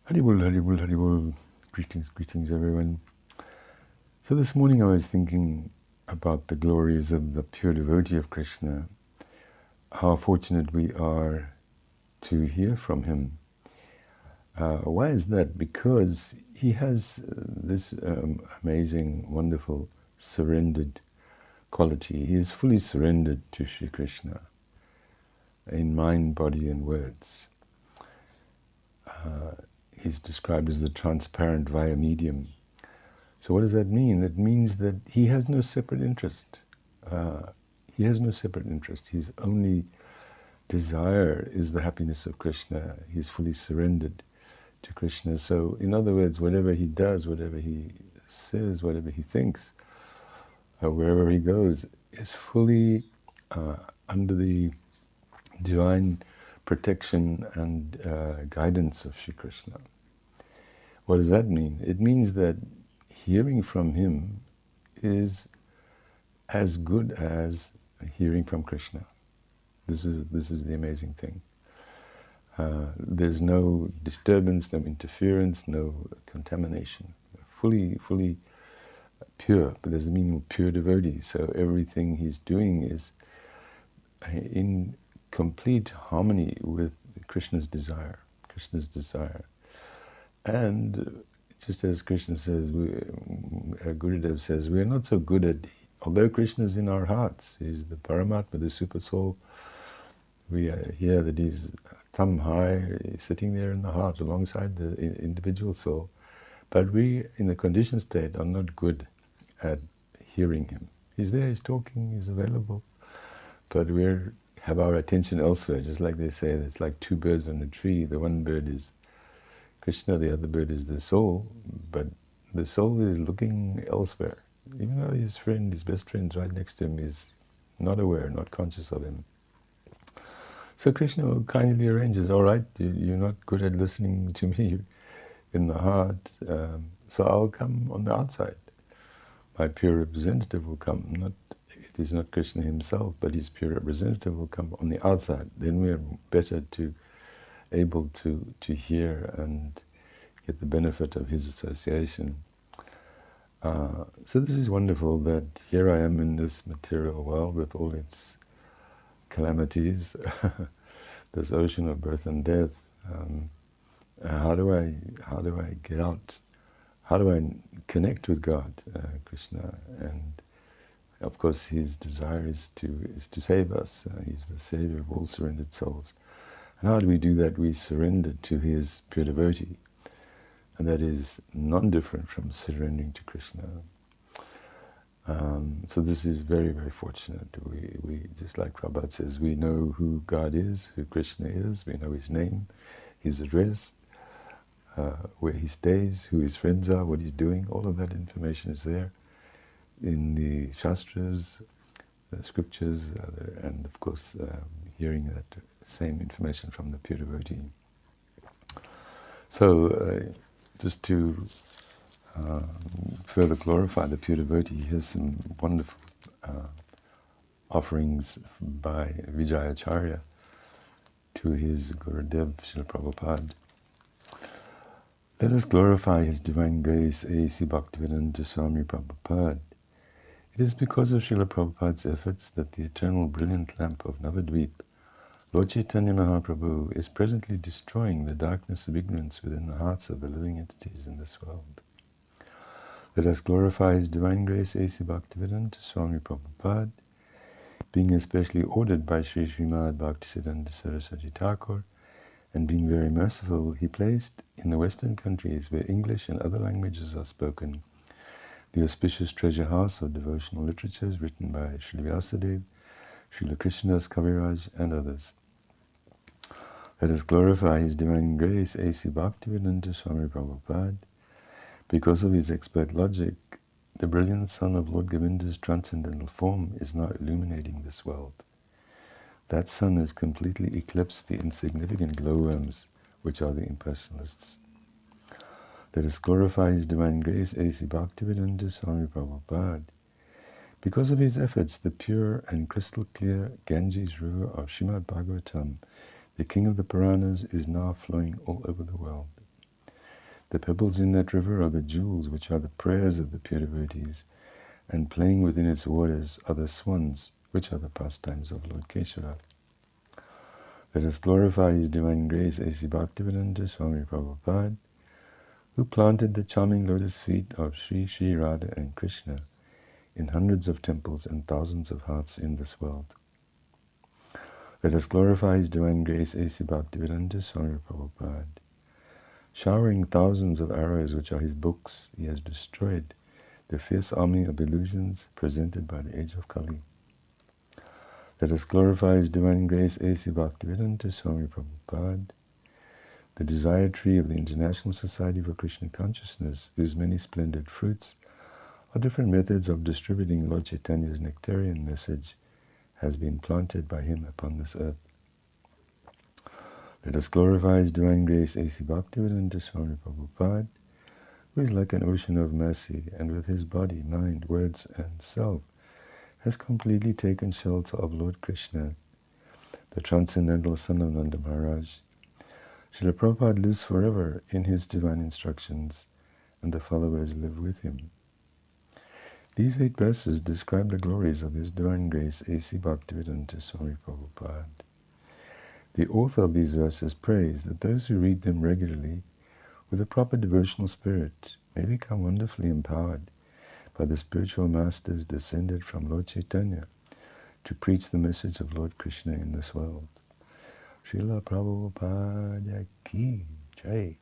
Haribol, Haribol, Haribol. Greetings, greetings, everyone. So this morning I was thinking about the glories of the pure devotee of Krishna, how fortunate we are to hear from him. Why is that? Because he has this amazing, wonderful, surrendered quality. He is fully surrendered to Sri Krishna in mind, body, and words. He's described as the transparent via medium. So what does that mean? That means that he has no separate interest. He has no separate interest. His only desire is the happiness of Krishna. He's fully surrendered to Krishna. So in other words, whatever he does, whatever he says, whatever he thinks, wherever he goes, is fully under the divine protection and guidance of Sri Krishna. What does that mean? It means that hearing from him is as good as hearing from Krishna. This is the amazing thing. There's no disturbance, no interference, no contamination. Fully pure, but there's the meaning of pure devotee. So everything he's doing is in complete harmony with Krishna's desire. And just as Krishna says, Gurudev says, we are not so good at, although Krishna is in our hearts, he's the Paramatma, the Super Soul, we hear that he's thumb high, sitting there in the heart alongside the individual soul. But we, in the conditioned state, are not good at hearing him. He's there, he's talking, he's available, but we have our attention elsewhere. Just like they say, it's like two birds on a tree. The one bird is Krishna, the other bird is the soul, but the soul is looking elsewhere. Even though his friend, his best friend, is right next to him, is not aware, not conscious of him. So Krishna kindly arranges, all right, you're not good at listening to me in the heart, so I'll come on the outside. My pure representative will come. It is not Krishna himself, but his pure representative will come on the outside. Then we are better able to hear and get the benefit of his association. So this is wonderful that here I am in this material world with all its calamities, this ocean of birth and death. How do I get out? How do I connect with God, Krishna? And of course, his desire is to save us. He's the savior of all surrendered souls. And how do we do that? We surrender to his pure devotee, and that is non-different from surrendering to Krishna. So this is very, very fortunate. We just like Prabhupada says, we know who God is, who Krishna is, we know his name, his address, where he stays, who his friends are, what he's doing. All of that information is there in the Shastras, the scriptures, and of course hearing that same information from the pure devotee. So just to further glorify the pure devotee, here's some wonderful offerings by Vijayacharya to his Gurudev, Srila Prabhupada. Let us glorify his divine grace, A.C. Bhaktivedanta Swami Prabhupada. It is because of Srila Prabhupada's efforts that the eternal brilliant lamp of Navadvip, Lord Chaitanya Mahaprabhu, is presently destroying the darkness of ignorance within the hearts of the living entities in this world. Let us glorify his divine grace, A.C. Bhaktivedanta Swami Prabhupada, being especially ordered by Sri Srimad Bhaktisiddhanta Saraswati Thakur, and being very merciful, he placed in the Western countries where English and other languages are spoken the auspicious treasure house of devotional literatures written by Srila Vyasadeva, Srila Krishnadas Kaviraj, and others. Let us glorify his divine grace, A.C. Bhaktivedanta Swami Prabhupada. Because of his expert logic, the brilliant sun of Lord Govinda's transcendental form is now illuminating this world. That sun has completely eclipsed the insignificant glowworms, which are the impersonalists. Let us glorify his divine grace, A.C. Bhaktivedanta Swami Prabhupada. Because of his efforts, the pure and crystal clear Ganges river of Srimad Bhagavatam, the king of the Puranas, is now flowing all over the world. The pebbles in that river are the jewels which are the prayers of the pure devotees, and playing within its waters are the swans, which are the pastimes of Lord Keshava. Let us glorify His Divine Grace, A.C. Bhaktivedanta Swami Prabhupada, who planted the charming lotus feet of Sri Radha and Krishna in hundreds of temples and thousands of hearts in this world. Let us glorify His Divine Grace, A.C. Bhaktivedanta Swami Prabhupada. Showering thousands of arrows, which are His books, He has destroyed the fierce army of illusions presented by the age of Kali. Let us glorify His Divine Grace, A.C. Bhaktivedanta Swami Prabhupada, the desired tree of the International Society for Krishna Consciousness, whose many splendid fruits are different methods of distributing Lord Chaitanya's nectarian message, has been planted by him upon this earth. Let us glorify His Divine Grace, A.C. Bhaktivedanta Swami Prabhupada, who is like an ocean of mercy, and with his body, mind, words, and self, has completely taken shelter of Lord Krishna, the transcendental son of Nanda Maharaj. Srila Prabhupada lives forever in his divine instructions, and the followers live with him. These 8 verses describe the glories of His Divine Grace, A.C. Bhaktivedanta Swami Prabhupada. The author of these verses prays that those who read them regularly with a proper devotional spirit may become wonderfully empowered by the spiritual masters descended from Lord Chaitanya to preach the message of Lord Krishna in this world. Srila Prabhupada Ki Jai.